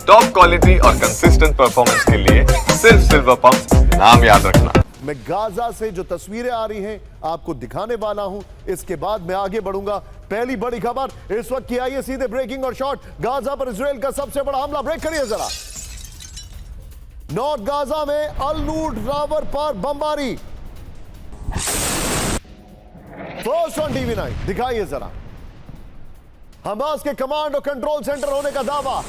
Top quality और consistent performance के लिए सिर्फ सिल्वर पंप नाम याद रखना। मैं गाजा से जो तस्वीरें आ रही हैं आपको दिखाने वाला हूं, इसके बाद मैं आगे बढ़ूंगा। पहली बड़ी खबर इस वक्त की आई है, सीधे ब्रेकिंग और शॉट। गाजा पर इजराइल का सबसे बड़ा हमला। ब्रेक करिए जरा। नॉर्थ गाजा में अल नूर टावर पर बमबारी। फर्स्ट ऑन टीवी9 दिखाइए जरा। हमास के कमांड और कंट्रोल सेंटर होने का दावा।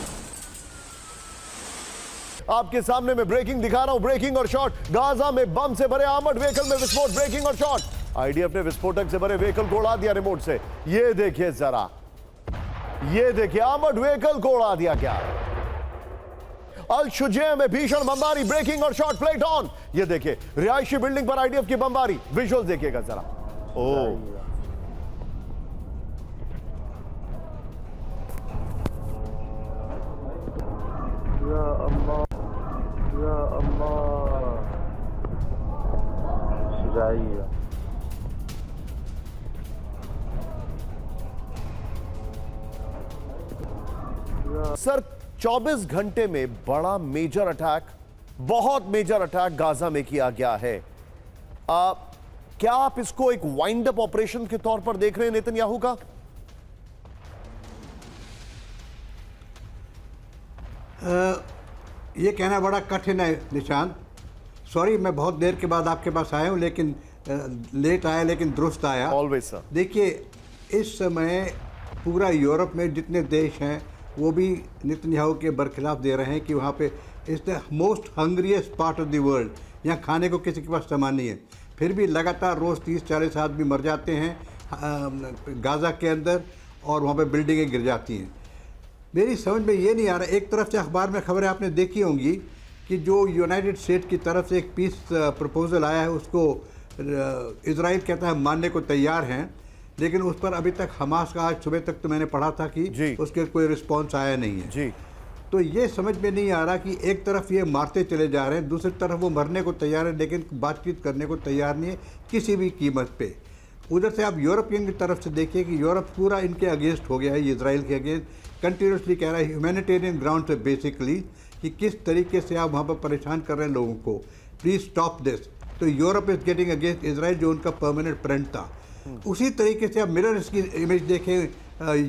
आपके सामने मैं ब्रेकिंग दिखा रहा हूं, ब्रेकिंग और शॉट। गाजा में बम से भरे आर्मर्ड व्हीकल में विस्फोट। ब्रेकिंग और शॉट। आईडीएफ ने विस्फोटक से भरे व्हीकल को उड़ा दिया रिमोट से। ये देखिए जरा, ये देखिए आर्मर्ड व्हीकल को उड़ा दिया क्या। अल शुजैह में भीषण बमबारी। ब्रेकिंग और शॉट। Plate on. ये देखिए रिहायशी बिल्डिंग पर आईडीएफ की बमबारी। विजुअल्स देखिएगा जरा। ओ या अल्लाह, या अल्लाह, शुजाइया। सर 24 घंटे में बड़ा मेजर अटैक, बहुत मेजर अटैक गाजा में किया गया है। क्या आप इसको एक वाइंड अप ऑपरेशन के तौर पर देख रहे हैं नेतन्याहू का? ये कहना बड़ा कठिन है निशान। सॉरी, मैं बहुत देर के बाद आपके पास आया हूँ, लेकिन लेट आया लेकिन दुरुस्त आया। Always sir. देखिए, इस समय पूरा यूरोप में जितने देश हैं वो भी नेतन्याहू के बरखिलाफ दे रहे हैं कि वहाँ पे is the most hungriest part of the world. यहाँ खाने को किसी के पास सामान नहीं है, फिर भी लगातार रोज़ 30-40 आदमी मर जाते हैं गाज़ा के अंदर, और वहाँ पे बिल्डिंगें गिर जाती हैं। मेरी समझ में ये नहीं आ रहा। एक तरफ से अखबार में खबरें आपने देखी होंगी कि जो यूनाइटेड स्टेट की तरफ से एक पीस प्रपोजल आया है, उसको इजराइल कहता है मानने को तैयार हैं, लेकिन उस पर अभी तक हमास का, आज सुबह तक तो मैंने पढ़ा था कि उसके कोई रिस्पॉन्स आया नहीं है जी। तो ये समझ में नहीं आ रहा कि एक तरफ ये मारते चले जा रहे हैं, दूसरी तरफ वो मरने को तैयार है लेकिन बातचीत करने को तैयार नहीं है किसी भी कीमत पे। उधर से आप यूरोपियन की तरफ से देखिए कि यूरोप पूरा इनके अगेंस्ट हो गया है, इजराइल के अगेंस्ट कंटिन्यूसली कह रहा है ह्यूमैनिटेरियन ग्राउंड पे बेसिकली कि किस तरीके से आप वहाँ पर परेशान कर रहे हैं लोगों को, प्लीज़ स्टॉप दिस। तो Europe is getting against Israel, जो उनका परमानेंट फ्रेंड था। उसी तरीके से आप मिरर इसकी इमेज देखें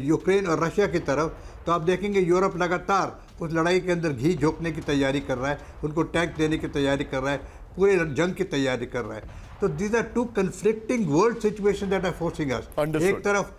यूक्रेन और रशिया की तरफ, तो आप देखेंगे यूरोप लगातार उस लड़ाई के अंदर घी झोंकने की तैयारी कर रहा है, उनको टैंक देने की तैयारी कर रहा है, पूरे जंग की तैयारी कर रहा है। तो these are two conflicting world situation that are forcing us. एक तरफ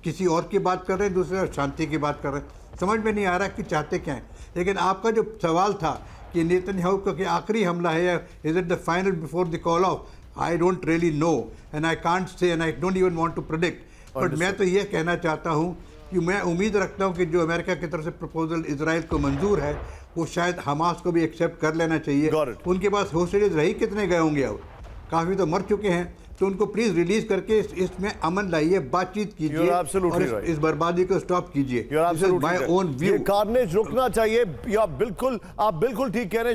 किसी और की बात कर रहे हैं, दूसरी तरफ शांति की बात कर रहे हैं। समझ में नहीं आ रहा कि चाहते क्या हैं। लेकिन आपका जो सवाल था कि नेतन्याहू का कि आखिरी हमला है, is it the final before the call off, I don't really know and I can't say and I don't even want to predict. But मैं तो ये कहना चाहता हूँ कि मैं उम्मीद रखता हूँ कि जो अमेरिका की तरफ से प्रपोजल इजराइल को मंजूर है, वो शायद हमास को भी एक्सेप्ट कर लेना चाहिए। उनके पास होस्टेजेस रही कितने गए होंगे, अब काफ़ी तो मर चुके हैं। तो उनको प्लीज़ रिलीज करके इसमें अमन लाइए, बातचीत कीजिए और इस बर्बादी को स्टॉप कीजिए। My own view. कार्नेज रुकना चाहिए। आप बिल्कुल ठीक कह रहे हैं।